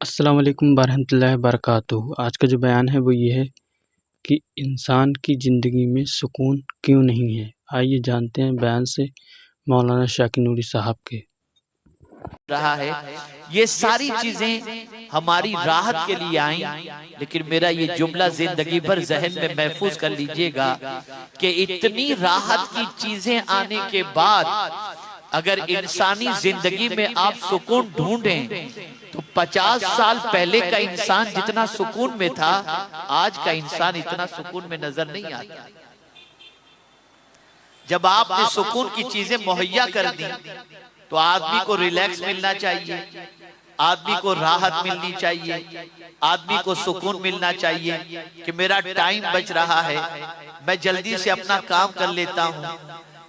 अस्सलाम वालेकुम वरहमतुल्लाहि वबरकातुहू। आज का जो बयान है वो ये है कि इंसान की ज़िंदगी में सुकून क्यों नहीं है। आइए जानते हैं बयान से मौलाना शाकिर नूरी साहब के। रहा है ये सारी चीजें हमारी राहत के लिए आई, लेकिन मेरा ये जुमला जिंदगी भर जहन में महफूज कर लीजिएगा कि इतनी राहत की चीजें आने के बाद अगर इंसानी जिंदगी में आप सुकून ढूंढें तो 50 साल पहले का इंसान जितना सुकून में था आज का इंसान इतना सुकून में नजर नहीं आता। जब आपने सुकून की चीजें मुहैया कर दी तो आदमी को रिलैक्स मिलना चाहिए, आदमी को राहत मिलनी चाहिए, आदमी को सुकून मिलना चाहिए कि मेरा टाइम बच रहा है, मैं जल्दी से अपना काम कर लेता हूँ।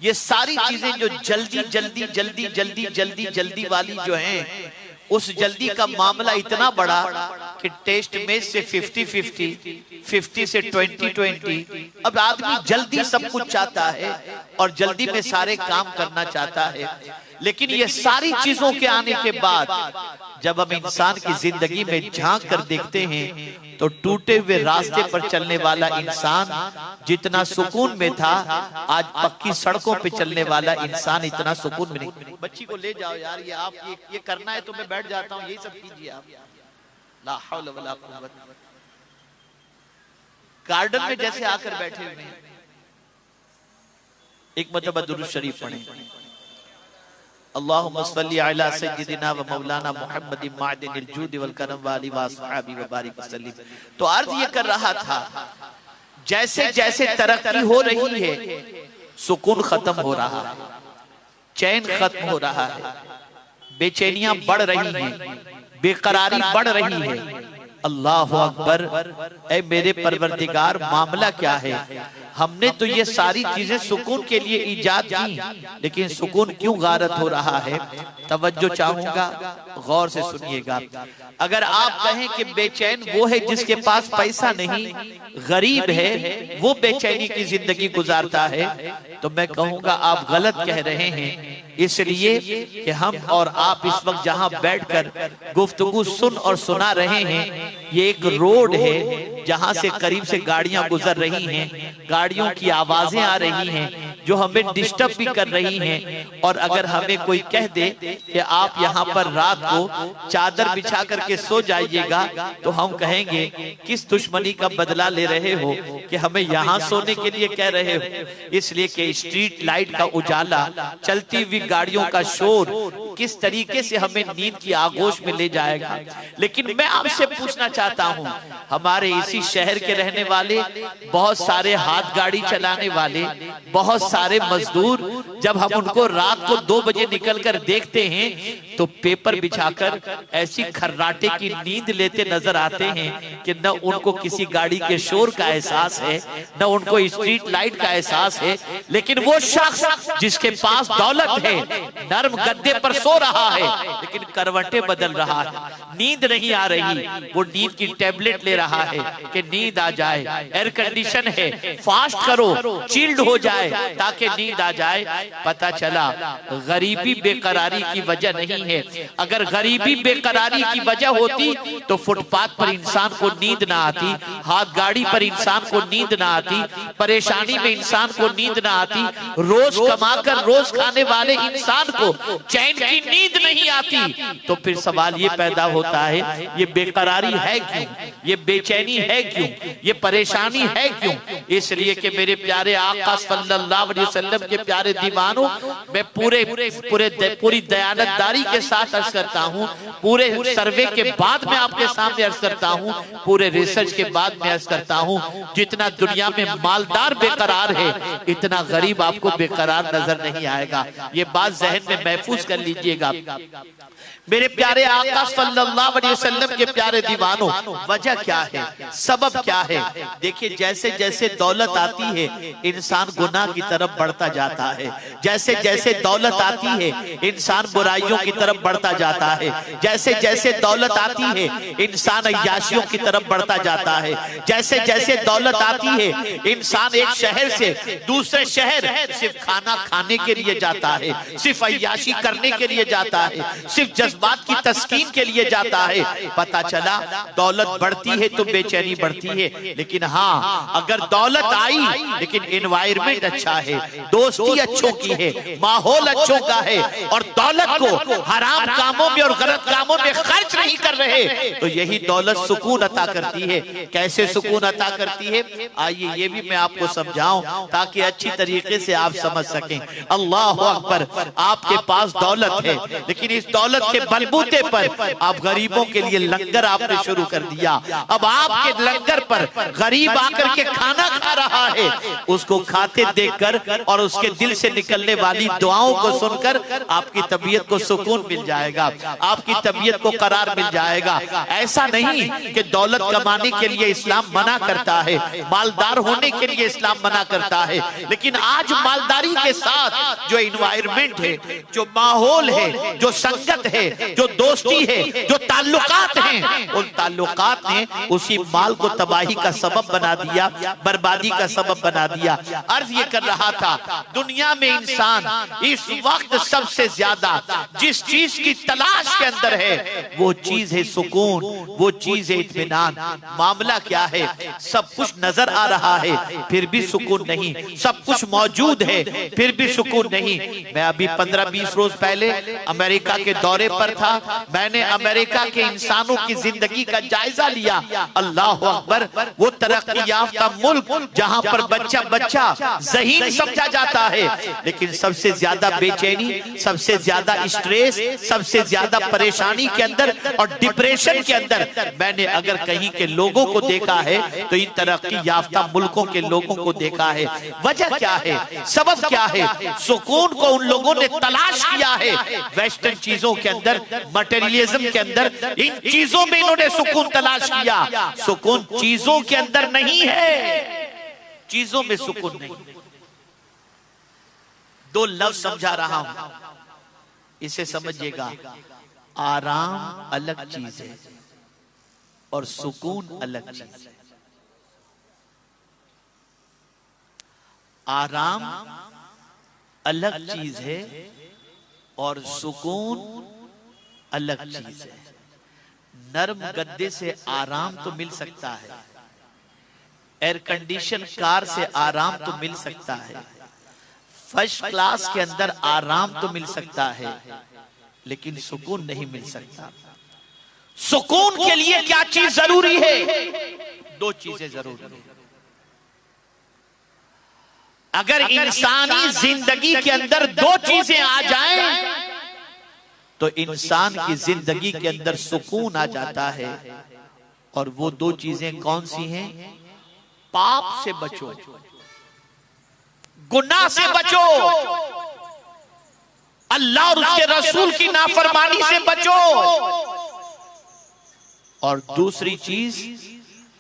ये सारी चीजें जो जल्दी जल्दी जल्दी जल्दी जल्दी जल्दी वाली जो हैं, उस जल्दी का मामला इतना बड़ा कि टेस्ट मैच से 50-50, 50 से 20-20, अब आदमी जल्दी सब कुछ चाहता है और जल्दी में सारे काम करना चाहता है। लेकिन ये सारी चीजों के आने के बाद जब हम इंसान की जिंदगी में झांक कर देखते हैं तो टूटे हुए रास्ते पर चलने वाला इंसान जितना सुकून में था आज पक्की सड़कों पे चलने वाला इंसान इतना सुकून में नहीं। बच्ची को ले जाओ यार, ये आप ये करना है तो मैं बैठ जाता हूँ, यही सब कीजिए आप। ला हौल वला कुव्वत। गार्डन में जैसे आकर बैठे हुए एक मरतबा दुरूद शरीफ पढ़े, अल्लाहुम्मा सल्ली अला सय्यिदिना व मौलाना मुहम्मदिन मादिनिल जूद वल करम व आलिहि व अस्हाबी व बारिक वसल्लम। तो अर्ज ये कर रहा था जैसे जैसे तरक्की हो रही है सुकून खत्म हो रहा है, चैन खत्म हो रहा है, बेचैनियां बढ़ रही हैं, बेकरारी बढ़ रही है। अल्लाह अकबर। ऐ मेरे परवरदिगार मामला क्या है? हमने तो ये सारी चीजें सुकून के लिए इजाद की, लेकिन सुकून क्यों गारत हो रहा है? तवज्जो चाहूंगा, गौर से सुनिएगा। अगर आप कहें कि बेचैन वो है जिसके पास पैसा नहीं, गरीब है, वो बेचैनी की जिंदगी गुजारता है, तो मैं कहूंगा आप गलत कह रहे हैं। इसलिए कि हम और आप इस वक्त जहां बैठकर गुफ्तगू सुन और सुना रहे हैं, ये एक रोड है जहां से करीब से गाड़ियां गुजर रही हैं, गाड़ियों की आवाजें आ रही हैं जो हमें डिस्टर्ब भी कर रही हैं। और अगर हमें कोई कह दे कि आप यहाँ पर रात को चादर बिछा करके सो जाइएगा, तो हम कहेंगे किस दुश्मनी का बदला ले रहे हो कि हमें यहाँ सोने के लिए कह रहे हो? इसलिए कि स्ट्रीट लाइट का उजाला, चलती हुई गाड़ियों का शोर किस तरीके से हमें नींद की आगोश में ले जाएगा। लेकिन मैं आपसे पूछना चाहता हूँ, हमारे इसी शहर के रहने वाले बहुत सारे हाथ गाड़ी चलाने वाले, बहुत सारे मजदूर, जब हम उनको रात को 2 बजे निकल कर देखते हैं तो पेपर बिछाकर ऐसी खर्राटे की नींद लेते नजर आते हैं कि न उनको किसी गाड़ी के शोर का एहसास है, न उनको स्ट्रीट लाइट का एहसास है। लेकिन वो शख्स जिसके पास दौलत है, नर्म गद्दे पर सो रहा है, लेकिन करवटें बदल रहा है, नींद नहीं आ रही, वो नींद की टेबलेट ले रहा है कि नींद आ जाए, एयर कंडीशन है, फास्ट करो, चिल्ड हो जाए ताकि नींद आ जाए। पता चला गरीबी बेकरारी की वजह नहीं है। अगर गरीबी बेकरारी की वजह होती तो फुटपाथ पर इंसान को नींद ना आती, हाथ गाड़ी पर इंसान को नींद ना आती, परेशानी में इंसान को नींद ना आती, रोज कमाकर रोज खाने वाले इंसान को चैन की नींद नहीं आती। तो फिर सवाल ये पैदा होता है, ये बेकरारी है क्यों? ये बेचैनी है क्यों? ये परेशानी है क्यों? इसलिए कि मेरे प्यारे आका सल्लल्लाहु अलैहि वसल्लम के प्यारे दीवानों, मैं पूरी दयानतदारी के साथ अर्ज करता हूँ, पूरे सर्वे के बाद मैं आपके सामने अर्ज करता हूँ, पूरे रिसर्च के बाद मैं अर्ज करता हूँ, जितना दुनिया में मालदार बेकरार है, इतना गरीब आपको बेकरार नजर नहीं आएगा। ये बात जहन में महफूज कर लीजिएगा। मेरे प्यारे आका सल्लल्लाहु अलैहि वसल्लम के प्यारे दीवानों, वजह क्या है, सबब क्या है? देखिए, जैसे जैसे दौलत आती है इंसान गुनाह की तरफ बढ़ता जाता है, जैसे जैसे दौलत आती है इंसान बुराइयों की तरफ बढ़ता जाता है, जैसे जैसे दौलत आती है इंसान अय्याशियों की तरफ बढ़ता जाता है, जैसे जैसे दौलत आती है इंसान एक शहर से दूसरे शहर सिर्फ खाना खाने के लिए जाता है, सिर्फ अय्याशी करने के लिए जाता है, सिर्फ जज्बात की तस्कीन के लिए जाता है। पता चला दौलत बढ़ती है तो बेचैनी बढ़ती है। लेकिन हाँ, अगर दौलत आई लेकिन एनवायरमेंट अच्छा है, दोस्ती अच्छों की है, माहौल अच्छों का है, और दौलत को हराम कामों में और गलत कामों में खर्च नहीं कर रहे, तो यही दौलत सुकून अता करती है। कैसे सुकून अता करती है, आइए ये भी मैं आपको समझाऊं ताकि अच्छी तरीके से आप समझ सकें। अल्लाह अकबर, आपके पास दौलत है, लेकिन इस दौलत के बलबूते पर आप गरीबों के लिए लंगर आपने शुरू कर दिया। अब आपके लंगर पर गरीब आकर के खाना खा रहा है, उसको खाते देखकर और उसके दिल से निकलने वाली दुआओं को सुनकर आपकी तबीयत को सुकून मिल जाएगा, आपकी तबीयत को करार मिल जाएगा। ऐसा नहीं कि दौलत कमाने के लिए इस्लाम मना करता है, मालदार होने के लिए इस्लाम मना करता है, लेकिन आज मालदारी के साथ जो एनवायरमेंट है, जो माहौल है, जो संगत है, जो दोस्ती है, जो ताल्लुकात हैं, उन ताल्लुकात ने उसी माल को तबाही का सबब बना दिया, बर्बादी का सबब बना दिया। अर्ज ये कर रहा था, दुनिया में इंसान इस वक्त सबसे ज्यादा जिस चीज की तलाश के अंदर है वो चीज है सुकून, वो चीज है इत्मीनान। मामला क्या है, सब कुछ नजर आ रहा है फिर भी सुकून नहीं, सब कुछ मौजूद है फिर भी सुकून नहीं। मैं अभी 15-20 रोज पहले अमेरिका के दौरे पर था, मैंने अमेरिका के इंसानों की जिंदगी का जायजा लिया। अल्लाह अकबर, वो तरक्की याफ्ता मुल्क जहां पर बच्चा बच्चा ज़हीन समझा जाता है, लेकिन सबसे ज्यादा बेचैनी, सबसे ज्यादा स्ट्रेस, सबसे ज्यादा परेशानी के अंदर और डिप्रेशन के अंदर मैंने अगर कहीं के लोगों को देखा है तो इन तरक्की याफ्ता मुल्कों के लोगों को देखा है। वजह क्या है, सबब क्या है? सुकून को उन लोगों ने तलाश किया है वेस्टर्न चीजों के अंदर, मटेरियलिज्म के अंदर, इन चीजों में इन्होंने सुकून तलाश किया। सुकून चीजों के अंदर नहीं है, चीजों में सुकून नहीं। दो लफ्ज समझा रहा हूं, इसे समझिएगा। आराम अलग चीज है और सुकून अलग चीज है। आराम अलग चीज है और सुकून अलग चीज है। नरम गद्दे से आराम तो मिल सकता है, एयर कंडीशन कार से आराम तो मिल सकता है, फर्स्ट क्लास के अंदर आराम तो मिल सकता है, लेकिन सुकून नहीं मिल सकता। सुकून के लिए क्या चीज जरूरी है? दो चीजें जरूरी है। अगर इंसानी जिंदगी के अंदर दो चीजें आ जाएं तो इंसान की जिंदगी के अंदर सुकून आ जाता है। और वो दो चीजें कौन सी हैं? पाप से बचो, गुनाह से बचो, अल्लाह और उसके रसूल की नाफरमानी से बचो, और दूसरी चीज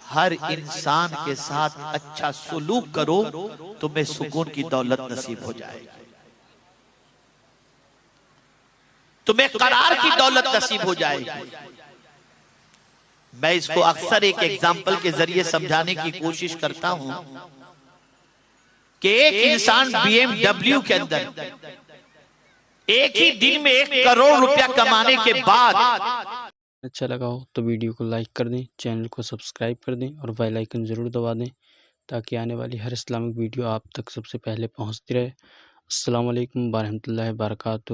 हर इंसान के साथ अच्छा सुलूक करो, तुम्हें सुकून की दौलत नसीब हो जाएगी, तुम्हें करार की दौलत नसीब हो जाएगी। मैं इसको अक्सर एक एग्जाम्पल के जरिए समझाने की कोशिश करता हूं कि एक इंसान BMW के अंदर एक ही दिन में 1 करोड़ रुपया कमाने के बाद, अच्छा लगा हो तो वीडियो को लाइक कर दें, चैनल को सब्सक्राइब कर दें और बेल आइकन ज़रूर दबा दें ताकि आने वाली हर इस्लामिक वीडियो आप तक सबसे पहले पहुंचती रहे। अस्सलाम वालेकुम व रहमतुल्लाहि व बरकातुहू।